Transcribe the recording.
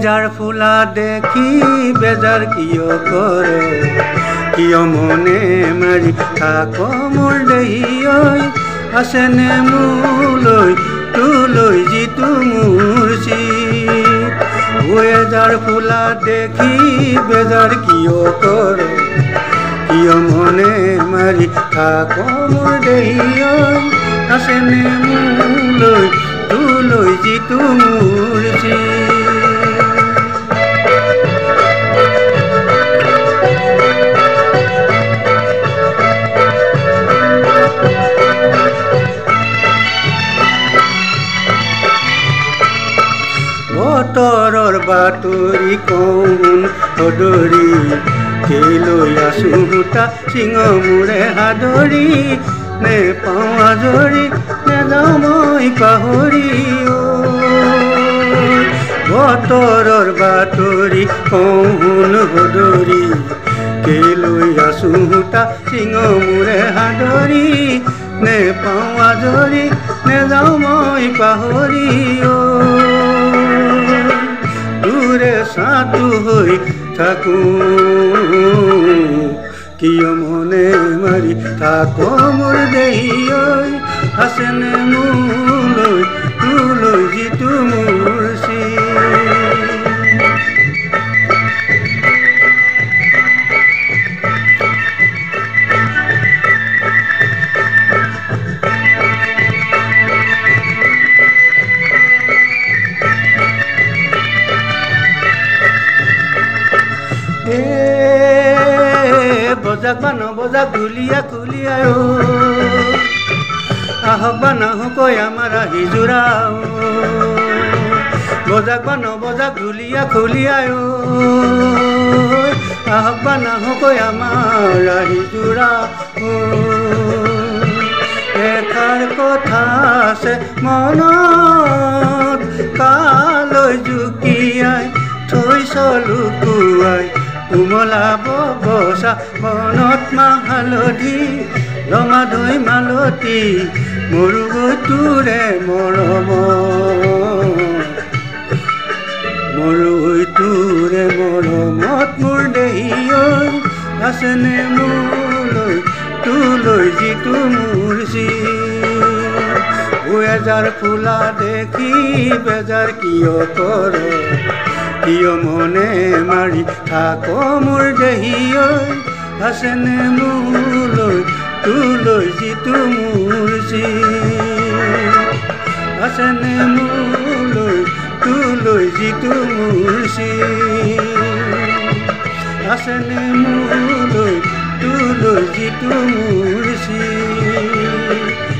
যাৰ ফুলা দেখি বেজাৰ কিয় কৰ কিয় মনে মাৰি থাক মোৰ দেহি ঐ আছেনে মোলৈ তোলৈ যিটো মোৰ চিত যাৰ ফুলা দেখি বেজাৰ কিয় কৰ কিয় মনে মাৰি থাক মোৰ দেহি ঐ আছেনে মোলৈ তোলৈ যিটো মোৰ চিত বতৰৰ বাতৰি কৌন সদৰি কেলৈ আছো সূতা চিঙ মোৰে হাদৰি নেপাওঁ আজৰি নেযাওঁ মই পাহৰি বতৰৰ বাতৰি কৌন সদৰি কেলৈ আছো সূতা চিঙ মোৰে হাদৰি নেপাওঁ আজৰি নেযাওঁ মই পাহৰি তোৰে সাধু হৈ থাকো কিয় মনে মাৰি থাক মোৰ দেহি ঐ আছেনে মোলৈ তোলৈ যিটো মোৰ চিত বজাক বা নবজাক ঢুলীয়া খুলিয়াই আহক বা নাহকৈ আমাৰ আহিজোৰা বজাক বা নবজাক ঢুলীয়া খুলিয়াই আহক বা নাহকৈ আমাৰ আহিজোৰা এষাৰ কথা আছে মনত কালৈ জুকিয়াই থৈছ লুকুৱাই কোমলাব বসা মনত মাহালধি ৰঙা ধৈ মালতী মৰুগৈ তোৰে মৰম মৰুগৈ তোৰে মৰমত মোৰ দেহি ঐ আছেনে মোলৈ তোলৈ যিটো মোৰ চিত যাৰ ফুলা দেখি বেজাৰ কিয় কৰ কিয় মনে মাৰি থাক মোৰ দেহি ঐ আছেনে মোলৈ তোলৈ যিটো মোৰ চিত আছেনে মোলৈ তোলৈ যিটো মোৰ চিত আছেনে মোলৈ তোলৈ যিটো মোৰ চিত